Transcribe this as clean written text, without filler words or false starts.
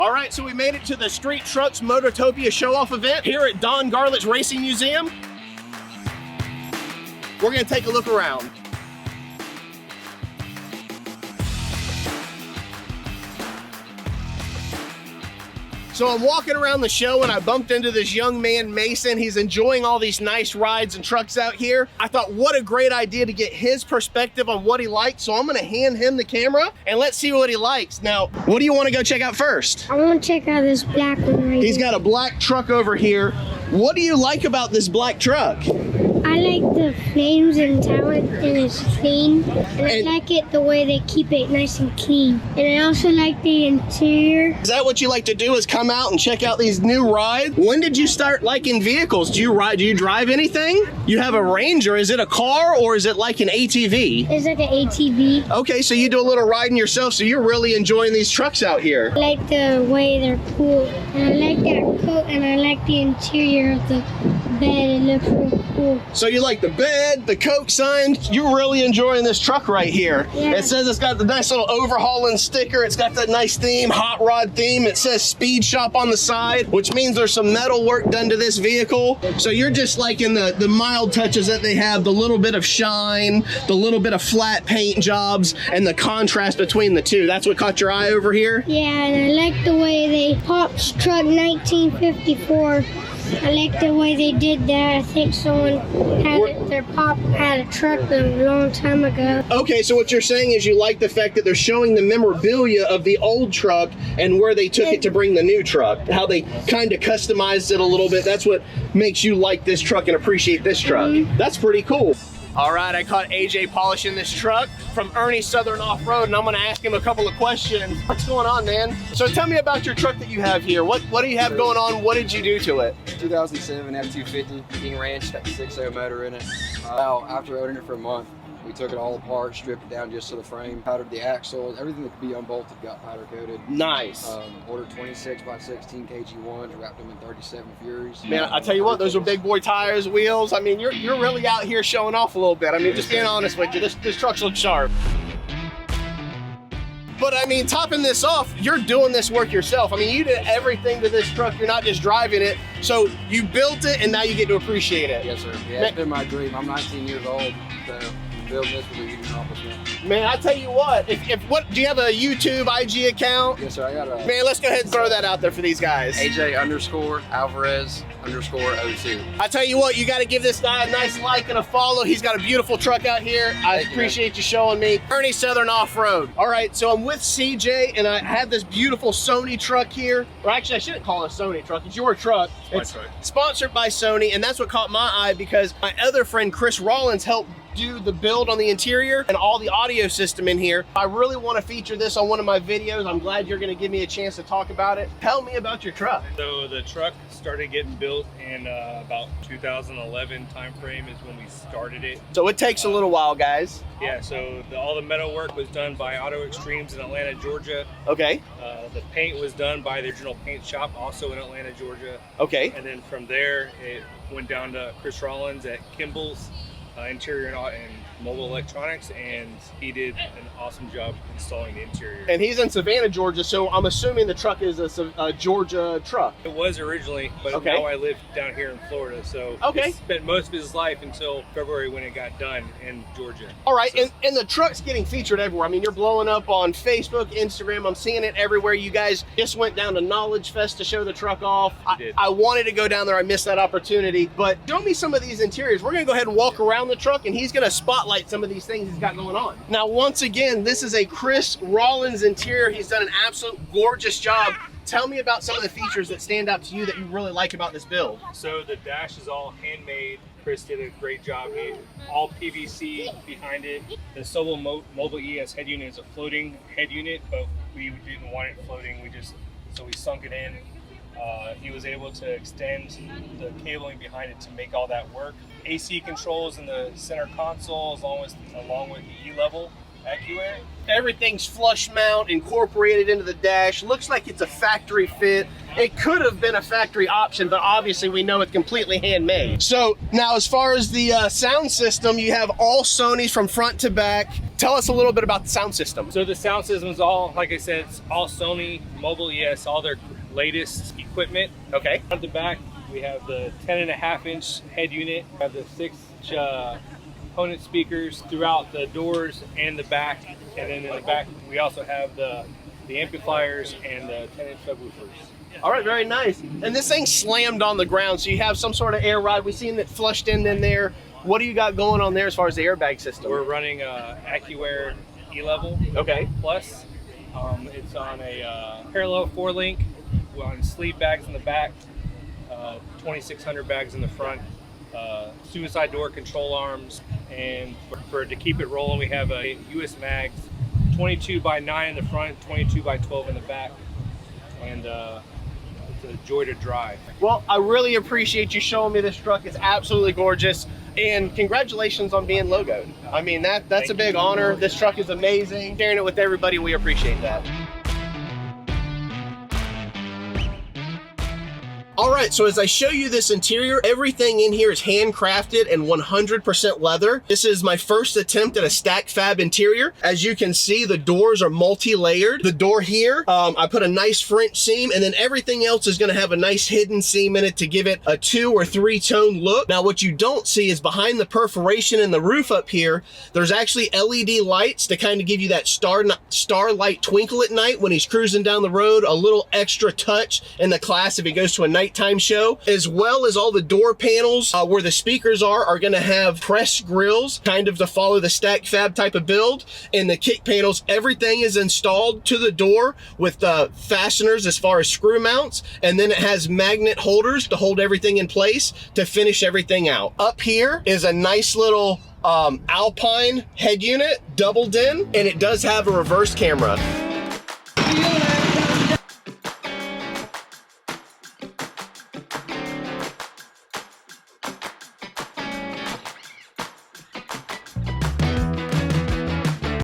All right, so we made it to the Street Trucks Motortopia show-off event here at Don Garlit's Racing Museum. We're gonna take a look around. So I'm walking around the show and I bumped into this young man, Mason. He's enjoying all these nice rides and trucks out here. I thought, what a great idea to get his perspective on what he likes. So I'm gonna hand him the camera and let's see what he likes. Now, what do you wanna go check out first? I wanna check out this black one right He's here. got a black truck over here. What do you like about this black truck? I like the flames and how it's clean. And I like it the way they keep it nice and clean. And I also like the interior. Is that what you like to do, is come out and check out these new rides? When did you start liking vehicles? Do you drive anything? You have a Ranger. Is it a car or is it like an ATV? It's like an ATV. Okay, so you do a little riding yourself, so you're really enjoying these trucks out here. I like the way they're cool. And I like that coat and I like the interior of the bed. It looks real cool. So you like the bed, the Coke sign. You're really enjoying this truck right here. Yeah. It says it's got the nice little overhauling sticker. It's got that nice theme, hot rod theme. It says Speed Shop on the side, which means there's some metal work done to this vehicle. So you're just liking the mild touches that they have, the little bit of shine, the little bit of flat paint jobs, and the contrast between the two. That's what caught your eye over here? Yeah, and I like the way they Pop's truck 1954. I like the way they did that. I think someone their pop had a truck a long time ago. Okay, so what you're saying is you like the fact that they're showing the memorabilia of the old truck and where they took it to bring the new truck, how they kind of customized it a little bit. That's what makes you like this truck and appreciate this truck. That's pretty cool. All right, I caught AJ polishing this truck from Ernie Southern Off-Road, and I'm gonna ask him a couple of questions. What's going on, man? So tell me about your truck that you have here. What do you have going on? What did you do to it? 2007 F250 King Ranch, got the 6.0 motor in it. After owning it for a month, we took it all apart, stripped it down just to the frame, powdered the axle, everything that could be unbolted got powder coated. Nice. Ordered 26 by 16 kg ones, wrapped them in 37 Furies. Man, I tell you what, those are big boy tires, wheels. I mean, you're really out here showing off a little bit. I mean, just being honest with you, this truck's look sharp. But I mean, topping this off, you're doing this work yourself. I mean, you did everything to this truck. You're not just driving it. So you built it and now you get to appreciate it. Yes, sir. Yeah, it's been my dream. I'm 19 years old, so building this was a huge accomplishment. Man, I tell you what, do you have a YouTube IG account? Yes, sir. I got a. Man, let's go ahead and throw that out there for these guys. AJ_Alvarez_02. I tell you what, you got to give this guy a nice like and a follow. He's got a beautiful truck out here. I appreciate you showing me. Ernie Southern Off-Road. All right, so I'm with CJ and I have this beautiful Sony truck here. Or actually, I shouldn't call it a Sony truck. It's your truck. It's sponsored by Sony, and that's what caught my eye because my other friend, Chris Rawlins, helped do the build on the interior and all the audio system in here. I really want to feature this on one of my videos. I'm glad you're going to give me a chance to talk about it. Tell me about your truck. So the truck started getting built in about 2011 timeframe is when we started it. So it takes a little while, guys. Yeah, so all the metal work was done by Auto Extremes in Atlanta, Georgia. Okay. The paint was done by the original paint shop, also in Atlanta, Georgia. Okay. And then from there, it went down to Chris Rawlins at Kimballs, interior and mobile electronics, and he did an awesome job installing the interior. And he's in Savannah, Georgia, so I'm assuming the truck is a Georgia truck. It was originally, but now I live down here in Florida, so he spent most of his life until February when it got done in Georgia. All right, so, and the truck's getting featured everywhere. I mean, you're blowing up on Facebook, Instagram. I'm seeing it everywhere. You guys just went down to Knowledge Fest to show the truck off. I wanted to go down there. I missed that opportunity, but show me some of these interiors. We're gonna go ahead and walk around the truck, and he's gonna spotlight some of these things he's got going on. Now, once again, this is a Chris Rawlins interior. He's done an absolute gorgeous job. Tell me about some of the features that stand out to you that you really like about this build. So the dash is all handmade. Chris did a great job. All PVC behind it. The Summerville Mobile ES head unit is a floating head unit, but we didn't want it floating. So we sunk it in. He was able to extend the cabling behind it to make all that work. AC controls in the center console along with the E-level. AccuAir. Everything's flush mount incorporated into the dash. Looks like it's a factory fit. It could have been a factory option, but obviously we know it's completely handmade. So now as far as the sound system, you have all Sonys from front to back. Tell us a little bit about the sound system. So the sound system is all, like I said, it's all Sony Mobile ES, all their latest equipment. Okay. Front to back, we have the 10.5-inch head unit. We have the 6-inch component speakers throughout the doors and the back. And then in the back, we also have the amplifiers and the 10-inch subwoofers. All right, very nice. And this thing slammed on the ground, so you have some sort of air ride. We've seen it flushed in there. What do you got going on there as far as the airbag system? We're running AccuAir E-Level Plus. It's on a parallel 4-link on sleeve bags in the back, 2,600 bags in the front, suicide door control arms, and to keep it rolling, we have a US mags, 22x9 in the front, 22x12 in the back, and it's a joy to drive. Well, I really appreciate you showing me this truck. It's absolutely gorgeous, and congratulations on being logoed. I mean, that's a big honor. This truck is amazing. Sharing it with everybody, we appreciate that. All right, so as I show you this interior, everything in here is handcrafted and 100% leather. This is my first attempt at a stack fab interior. As you can see, the doors are multi-layered. The door here, I put a nice French seam, and then everything else is gonna have a nice hidden seam in it to give it a 2 or 3 tone look. Now, what you don't see is behind the perforation in the roof up here, there's actually LED lights to kind of give you that starlight twinkle at night when he's cruising down the road, a little extra touch in the class if he goes to a nighttime show, as well as all the door panels where the speakers are gonna have pressed grills, kind of to follow the stack fab type of build. And the kick panels, everything is installed to the door with fasteners as far as screw mounts, and then it has magnet holders to hold everything in place to finish everything out. Up here is a nice little Alpine head unit, doubled in, and it does have a reverse camera.